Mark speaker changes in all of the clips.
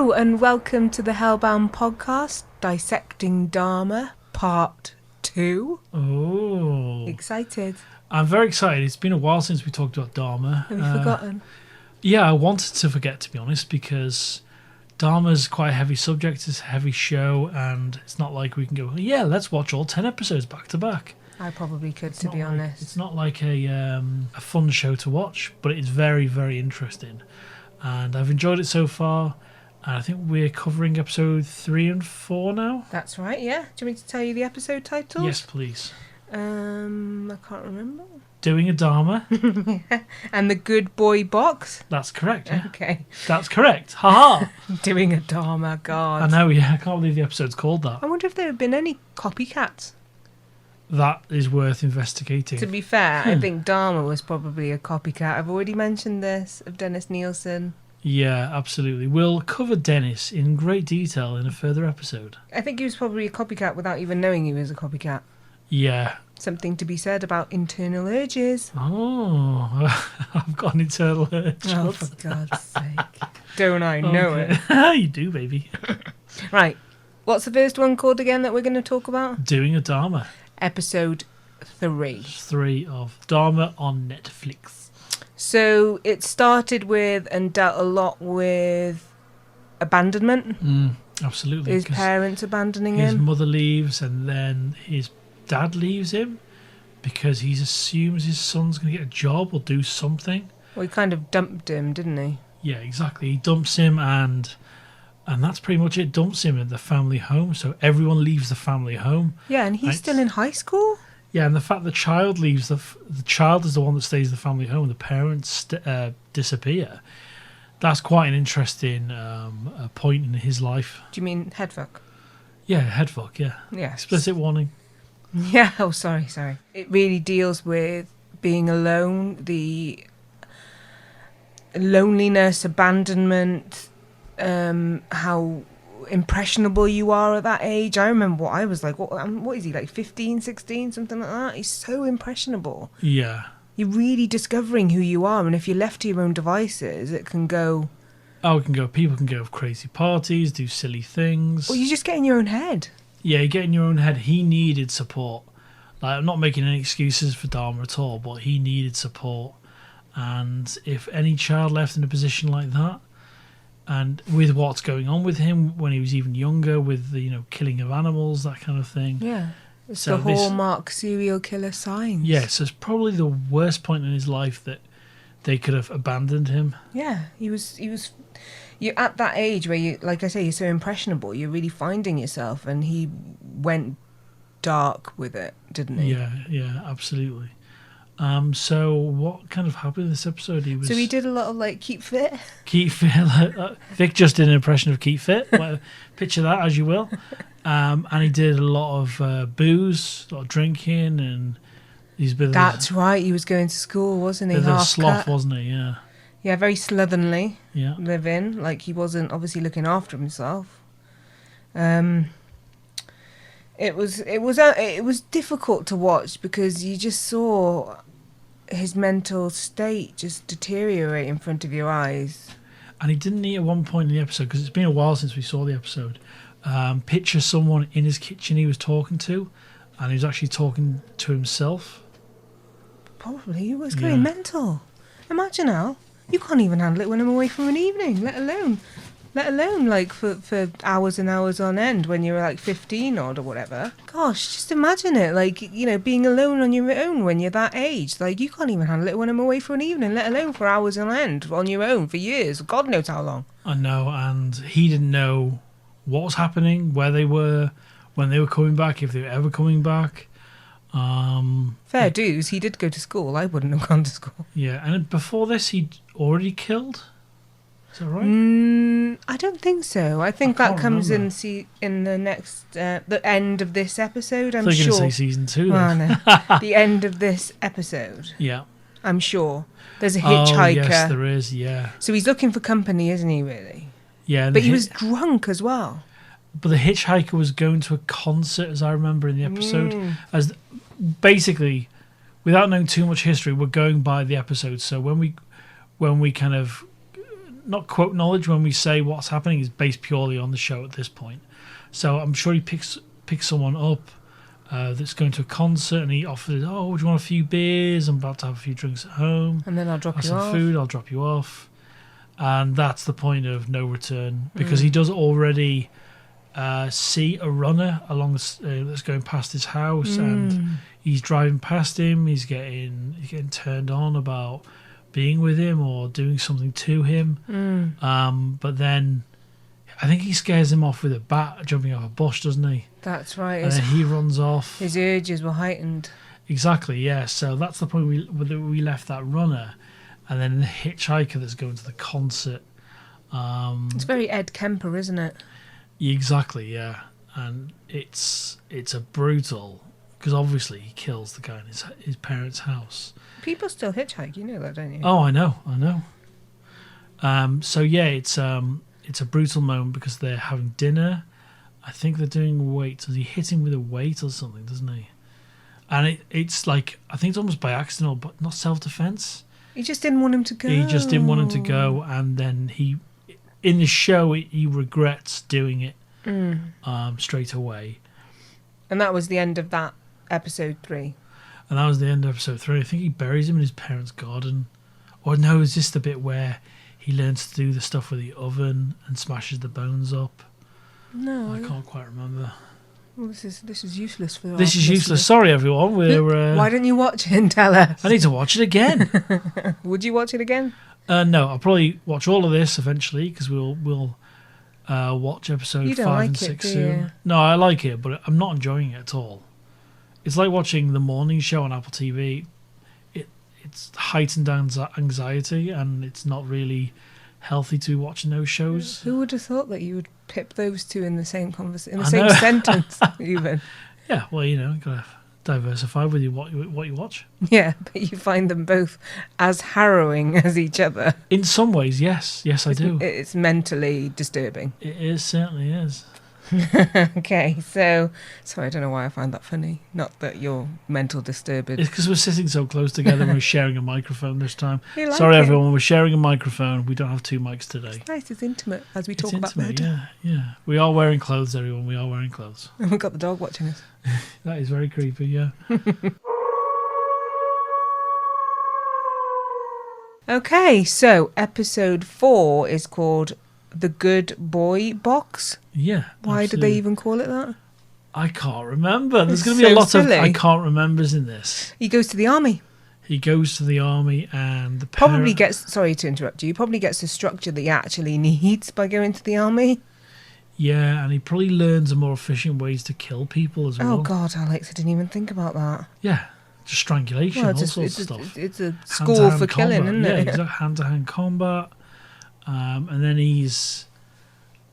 Speaker 1: Hello and welcome to the Hellbound Podcast, Dissecting Dahmer, Part 2.
Speaker 2: Oh.
Speaker 1: Excited.
Speaker 2: I'm very excited. It's been a while since we talked about Dahmer.
Speaker 1: Have you forgotten?
Speaker 2: Yeah, I wanted to forget, to be honest, because Dahmer's quite a heavy subject, it's a heavy show, and it's not like we can go, yeah, let's watch all 10 episodes back to back.
Speaker 1: I probably could, to be honest.
Speaker 2: It's not like a fun show to watch, but it's very, very interesting. And I've enjoyed it so far. And I think we're covering episode 3 and 4 now.
Speaker 1: That's right, yeah. Do you want me to tell you the episode titles?
Speaker 2: Yes, please.
Speaker 1: I can't remember.
Speaker 2: Doing a Dahmer.
Speaker 1: And the Good Boy Box?
Speaker 2: That's correct, yeah.
Speaker 1: Okay.
Speaker 2: That's correct. Ha ha!
Speaker 1: Doing a Dahmer, God.
Speaker 2: I know, yeah. I can't believe the episode's called that.
Speaker 1: I wonder if there have been any copycats.
Speaker 2: That is worth investigating.
Speaker 1: To be fair, I think Dahmer was probably a copycat. I've already mentioned this, of Dennis Nielsen.
Speaker 2: Yeah, absolutely. We'll cover Dennis in great detail in a further episode.
Speaker 1: I think he was probably a copycat without even knowing he was a copycat.
Speaker 2: Yeah.
Speaker 1: Something to be said about internal urges.
Speaker 2: Oh, I've got an internal urge.
Speaker 1: Oh, for God's sake. Don't I know it?
Speaker 2: You do, baby.
Speaker 1: Right. What's the first one called again that we're going to talk about?
Speaker 2: Doing a Dahmer.
Speaker 1: Episode 3.
Speaker 2: 3 of Dahmer on Netflix.
Speaker 1: So it started with and dealt a lot with abandonment.
Speaker 2: Absolutely.
Speaker 1: His parents abandoning
Speaker 2: his
Speaker 1: him.
Speaker 2: mother leaves and then his dad leaves him because he assumes his son's going to get a job or do something.
Speaker 1: Well, he kind of dumped him, didn't he?
Speaker 2: Yeah, exactly. He dumps him and that's pretty much it. Dumps him at the family home. So everyone leaves the family home.
Speaker 1: Yeah, and he's still in high school?
Speaker 2: Yeah, and the fact the child leaves, the child is the one that stays in the family home. The parents disappear. That's quite an interesting point in his life.
Speaker 1: Do you mean headfuck?
Speaker 2: Yeah, headfuck, yeah.
Speaker 1: Yeah.
Speaker 2: Explicit warning.
Speaker 1: Yeah, oh, sorry. It really deals with being alone, the loneliness, abandonment, how impressionable you are at that age. I remember what I was like. What is he, like 15, 16, something like that? He's so impressionable.
Speaker 2: Yeah.
Speaker 1: You're really discovering who you are, and if you're left to your own devices, it can go...
Speaker 2: Oh, people can go to crazy parties, do silly things.
Speaker 1: Or you just get in your own head.
Speaker 2: Yeah, you get in your own head. He needed support. Like, I'm not making any excuses for Dahmer at all, but he needed support. And if any child left in a position like that, and with what's going on with him when he was even younger, with the killing of animals, that kind of thing.
Speaker 1: Yeah, it's
Speaker 2: so
Speaker 1: the hallmark serial killer signs.
Speaker 2: Yeah, so it's probably the worst point in his life that they could have abandoned him.
Speaker 1: Yeah, he was. You're at that age where you, like I say, you're so impressionable. You're really finding yourself, and he went dark with it, didn't he?
Speaker 2: Yeah, absolutely. So what kind of happened in this episode?
Speaker 1: So he did a lot of keep fit.
Speaker 2: Keep fit. Vic just did an impression of keep fit. Well, picture that as you will. And he did a lot of booze, a lot of drinking, and he's been.
Speaker 1: That's right. He was going to school, wasn't he?
Speaker 2: Bit of a
Speaker 1: Half
Speaker 2: sloth,
Speaker 1: cut.
Speaker 2: wasn't he? Yeah.
Speaker 1: Yeah, very slovenly.
Speaker 2: Yeah.
Speaker 1: Living like he wasn't obviously looking after himself. It was difficult to watch because you just saw his mental state just deteriorate in front of your eyes.
Speaker 2: And he didn't eat at one point in the episode, because it's been a while since we saw the episode. Picture someone in his kitchen he was talking to, and he was actually talking to himself.
Speaker 1: Probably he was going mental. Imagine how you can't even handle it when I'm away for an evening, let alone like for hours and hours on end when you're like 15 odd or whatever. Gosh, just imagine it, being alone on your own when you're that age. Like, you can't even handle it when I'm away for an evening, let alone for hours on end on your own for years. God knows how long.
Speaker 2: I know, and he didn't know what was happening, where they were, when they were coming back, if they were ever coming back.
Speaker 1: Fair dues, he did go to school. I wouldn't have gone to school.
Speaker 2: Yeah, and before this he'd already killed. Is that right?
Speaker 1: I don't think so. I think that comes in the next the end of this episode. I'm sure.
Speaker 2: You're going to say season 2.
Speaker 1: Oh, no. The end of this episode.
Speaker 2: Yeah.
Speaker 1: I'm sure. There's a hitchhiker.
Speaker 2: Oh, yes, there is. Yeah.
Speaker 1: So he's looking for company, isn't he? Really?
Speaker 2: Yeah.
Speaker 1: But he was drunk as well.
Speaker 2: But the hitchhiker was going to a concert, as I remember in the episode. As basically, without knowing too much history, we're going by the episode. So when we kind of not quote knowledge when we say what's happening is based purely on the show at this point. So I'm sure he picks someone up that's going to a concert, and he offers, "Oh, do you want a few beers? I'm about to have a few drinks at home,
Speaker 1: and then I'll drop
Speaker 2: have
Speaker 1: you
Speaker 2: some
Speaker 1: off.
Speaker 2: food. I'll drop you off." And that's the point of no return, because he does already see a runner along that's going past his house, and he's driving past him. He's getting turned on about being with him or doing something to him. But then I think he scares him off with a bat jumping off a bush, doesn't he?
Speaker 1: That's right.
Speaker 2: And then he runs off.
Speaker 1: His urges were heightened.
Speaker 2: Exactly, yeah. So that's the point we left that runner. And then the hitchhiker that's going to the concert.
Speaker 1: It's very Ed Kemper, isn't it?
Speaker 2: Exactly, yeah. And it's a brutal, because obviously he kills the guy in his parents' house.
Speaker 1: People still hitchhike, you know that, don't you?
Speaker 2: Oh, I know. So yeah, it's a brutal moment because they're having dinner. I think they're doing weights. Does he hit him with a weight or something, doesn't he? And it's like, I think it's almost by accident, but not self-defense.
Speaker 1: He just didn't want him to go.
Speaker 2: He just didn't want him to go, and then in the show, he regrets doing it straight away.
Speaker 1: And that was the end of that episode 3.
Speaker 2: And that was the end of episode 3. I think he buries him in his parents' garden. Or no, is this the bit where he learns to do the stuff with the oven and smashes the bones up?
Speaker 1: No.
Speaker 2: I can't quite remember.
Speaker 1: Well, this is useless for
Speaker 2: This is useless. Sorry, everyone.
Speaker 1: Why don't you watch it and tell us?
Speaker 2: I need to watch it again.
Speaker 1: Would you watch it again?
Speaker 2: No, I'll probably watch all of this eventually, because we'll watch episode 5 and 6 soon. No, I like it, but I'm not enjoying it at all. It's like watching the morning show on Apple TV. It's heightened anxiety, and it's not really healthy to be watching those shows.
Speaker 1: Who would have thought that you would pip those two in the same same sentence, even?
Speaker 2: Yeah, well, you gotta diversify with what you watch.
Speaker 1: Yeah, but you find them both as harrowing as each other.
Speaker 2: In some ways, yes, I do.
Speaker 1: It's mentally disturbing.
Speaker 2: It certainly is.
Speaker 1: Okay, so I don't know why I find that funny. Not that you're mental disturbed.
Speaker 2: It's because we're sitting so close together and we're sharing a microphone this time.
Speaker 1: Sorry,
Speaker 2: everyone, we're sharing a microphone. We don't have 2 mics today.
Speaker 1: It's nice, it's intimate as we talk about murder.
Speaker 2: Yeah. We are wearing clothes, everyone. We are wearing clothes.
Speaker 1: And we've got the dog watching us.
Speaker 2: That is very creepy, yeah.
Speaker 1: Okay, so episode 4 is called The Good Boy Box.
Speaker 2: Yeah.
Speaker 1: Why did they even call it that?
Speaker 2: I can't remember. There's going to be a lot of I can't remembers in this.
Speaker 1: He goes to the army.
Speaker 2: He goes to the army, and the
Speaker 1: probably gets, sorry to interrupt you, probably gets the structure that he actually needs by going to the army.
Speaker 2: Yeah, and he probably learns a more efficient ways to kill people as well.
Speaker 1: Oh God, Alex, I didn't even think about that.
Speaker 2: Yeah, just strangulation, all sorts of stuff.
Speaker 1: It's a school for killing, isn't it?
Speaker 2: Yeah, exactly. Hand-to-hand combat. And then he's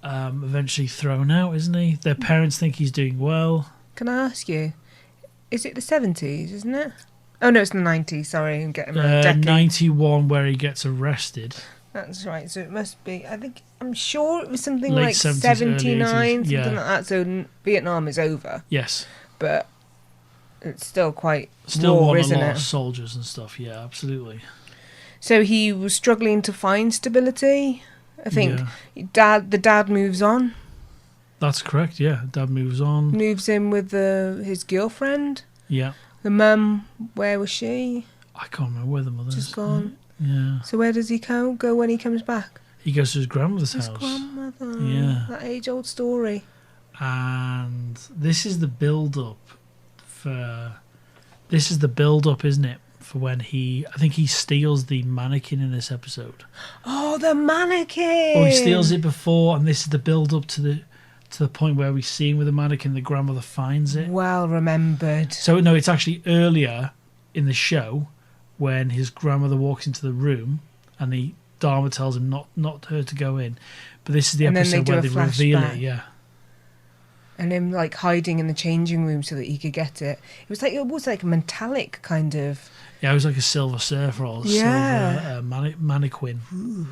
Speaker 2: eventually thrown out, isn't he? Their parents think he's doing well.
Speaker 1: Can I ask you, is it the 70s, isn't it? Oh no, it's the 90s, sorry, I'm getting my decade.
Speaker 2: 91, where he gets arrested.
Speaker 1: That's right, so it must be, I'm sure it was something
Speaker 2: Late
Speaker 1: like
Speaker 2: 70s,
Speaker 1: 79, something
Speaker 2: yeah.
Speaker 1: like that, so Vietnam is over.
Speaker 2: Yes.
Speaker 1: But it's still quite
Speaker 2: still
Speaker 1: raw,
Speaker 2: won
Speaker 1: isn't
Speaker 2: a lot
Speaker 1: it?
Speaker 2: of soldiers and stuff, yeah, absolutely.
Speaker 1: So he was struggling to find stability. I think the dad moves on.
Speaker 2: That's correct, yeah. Dad moves on.
Speaker 1: Moves in with his girlfriend.
Speaker 2: Yeah.
Speaker 1: The mum, where was she?
Speaker 2: I can't remember where the mother is.
Speaker 1: Just gone.
Speaker 2: Yeah.
Speaker 1: So where does he go when he comes back?
Speaker 2: He goes to his grandmother's
Speaker 1: His
Speaker 2: house.
Speaker 1: grandmother.
Speaker 2: Yeah.
Speaker 1: That age-old story.
Speaker 2: And this is the build-up isn't it? For when I think he steals the mannequin in this episode.
Speaker 1: Oh, the mannequin!
Speaker 2: Or he steals it before, and this is the build-up to the point where we see him with the mannequin. The grandmother finds it.
Speaker 1: Well remembered.
Speaker 2: So no, it's actually earlier in the show when his grandmother walks into the room, and the Dahmer tells him not her to go in. But this is the episode where they reveal it. Yeah.
Speaker 1: And him like hiding in the changing room so that he could get it. It was like a metallic kind of.
Speaker 2: Yeah, it was like a silver surfer or silver mannequin. Ooh.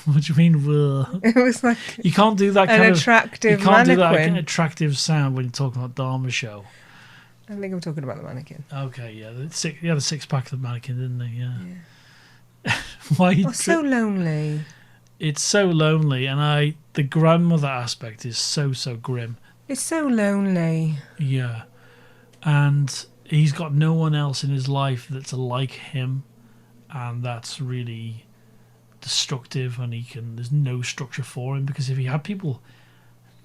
Speaker 2: What do you mean?
Speaker 1: It was like
Speaker 2: you can't do that
Speaker 1: an attractive
Speaker 2: mannequin. You can't
Speaker 1: mannequin.
Speaker 2: do that attractive sound when you're talking about Dahmer show.
Speaker 1: I think I'm talking about the mannequin.
Speaker 2: Okay, yeah, the 6-pack of the mannequin, didn't they? Yeah. Why?
Speaker 1: So lonely.
Speaker 2: It's so lonely, and the grandmother aspect is so grim.
Speaker 1: It's so lonely.
Speaker 2: Yeah. And he's got no one else in his life that's like him, and that's really destructive, and there's no structure for him, because if he had people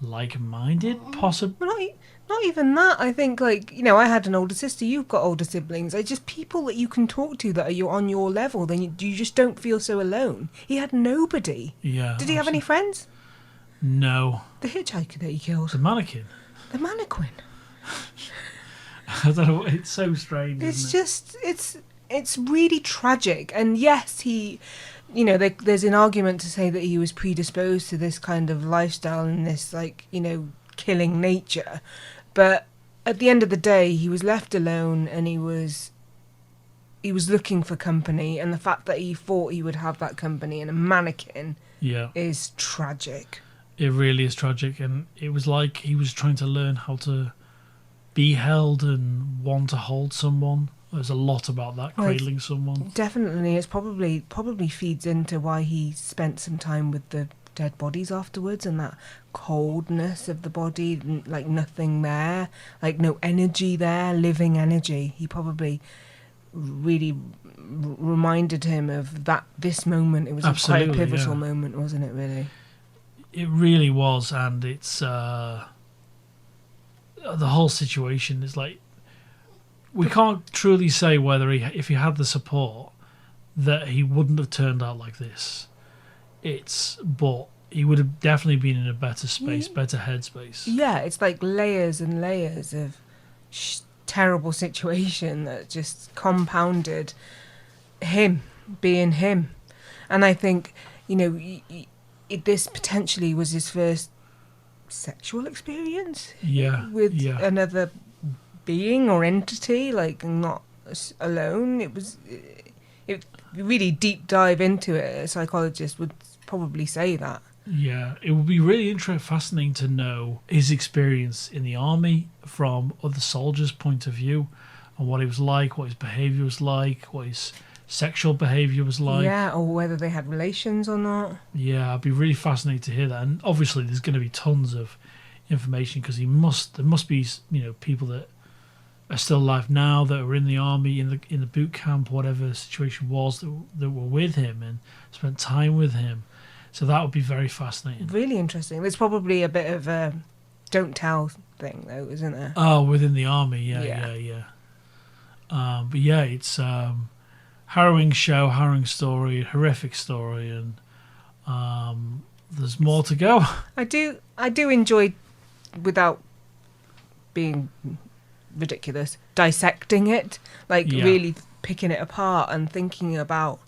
Speaker 2: like-minded, possibly...
Speaker 1: Not even that. I think, like, you know, I had an older sister, you've got older siblings. It's just people that you can talk to that are on your level, then you just don't feel so alone. He had nobody.
Speaker 2: Yeah.
Speaker 1: Did he have any friends?
Speaker 2: No.
Speaker 1: The hitchhiker that he killed.
Speaker 2: The mannequin.
Speaker 1: The mannequin.
Speaker 2: I don't know. It's so strange.
Speaker 1: It's really tragic. And yes, there's an argument to say that he was predisposed to this kind of lifestyle and this, like, you know, killing nature. But at the end of the day, he was left alone, and he was looking for company. And the fact that he thought he would have that company in a mannequin is tragic.
Speaker 2: It really is tragic. And it was like he was trying to learn how to be held and want to hold someone. There's a lot about that, cradling someone.
Speaker 1: Definitely. It's probably feeds into why he spent some time with the dead bodies afterwards, and that coldness of the body, like nothing there, like no energy there, living energy. He probably really reminded him of this moment. It was quite a pivotal moment, wasn't it, really?
Speaker 2: It really was, and it's... the whole situation is like, we can't truly say whether if he had the support that he wouldn't have turned out like this. But he would have definitely been in a better space, better headspace. Yeah,
Speaker 1: it's like layers and layers of terrible situation that just compounded him being him. And I think, you know, this potentially was his first sexual experience with another being or entity, like not alone. It really deep dive into it. A psychologist would probably say that.
Speaker 2: Yeah, it would be really fascinating to know his experience in the army from other soldiers' point of view, and what it was like, what his behaviour was like, what his sexual behaviour was like.
Speaker 1: Yeah, or whether they had relations or not.
Speaker 2: Yeah, I'd be really fascinated to hear that. And obviously there's going to be tons of information, because there must be, you know, people that are still alive now that were in the army, in the boot camp, whatever the situation was, that were with him and spent time with him. So that would be very fascinating. Really
Speaker 1: interesting. There's probably a bit of a don't tell thing, though, isn't there?
Speaker 2: Oh, within the army, yeah. But yeah, it's harrowing show, harrowing story, horrific story, and there's more to go.
Speaker 1: I do enjoy, without being ridiculous, dissecting it, really picking it apart and thinking about,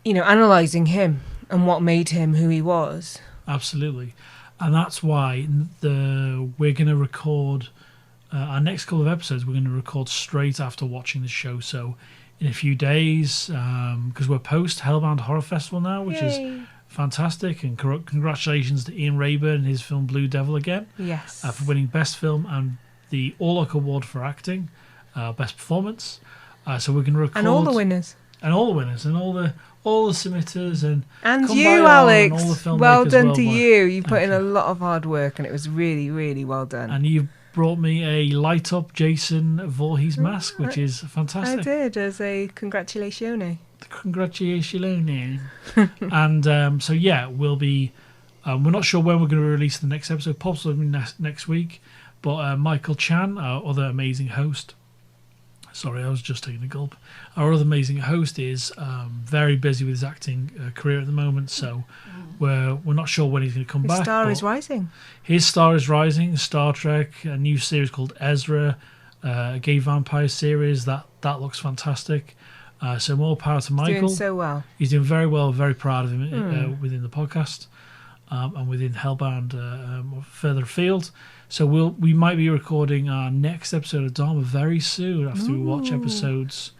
Speaker 1: you know, analysing him and what made him who he was.
Speaker 2: Absolutely. And that's why we're going to record our next couple of episodes. We're going to record straight after watching the show. So in a few days, because we're post Hellbound Horror Festival now, which is fantastic. And congratulations to Ian Rayburn and his film Blue Devil again.
Speaker 1: Yes.
Speaker 2: For winning Best Film and the Orlock Award for Acting, Best Performance. So we're going to record...
Speaker 1: And all the winners.
Speaker 2: And all the winners, and all the submitters, and
Speaker 1: you, Alex.
Speaker 2: And all the filmmakers
Speaker 1: well done
Speaker 2: worldwide.
Speaker 1: To you. You put in a lot of hard work, and it was really, really well done.
Speaker 2: And you brought me a light up Jason Voorhees mask, which is fantastic.
Speaker 1: I did, as a congratulazione.
Speaker 2: Congratulazione. And so yeah, we'll be. We're not sure when we're going to release the next episode. Possibly next week. But Michael Chan, our other amazing host. Sorry, I was just taking a gulp. Our other amazing host is very busy with his acting career at the moment, so we're not sure when he's going to come back.
Speaker 1: His star is rising.
Speaker 2: His star is rising. Star Trek, a new series called Ezra, a gay vampire series that looks fantastic. So more power to Michael.
Speaker 1: He's doing so well.
Speaker 2: He's doing very well. Very proud of him within the podcast and within Hellbound further afield. So we might be recording our next episode of Dahmer very soon after we watch episodes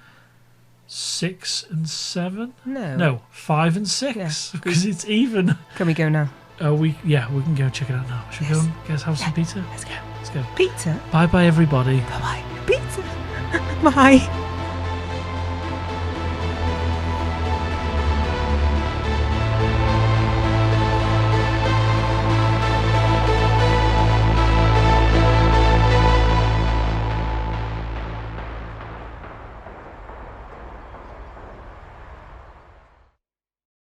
Speaker 2: 6 and 7. No, 5 and 6 because it's even.
Speaker 1: Can we go now?
Speaker 2: We can go check it out now. Should we go? Guys, have some pizza.
Speaker 1: Let's go. Pizza.
Speaker 2: Bye everybody.
Speaker 1: Bye pizza. Bye.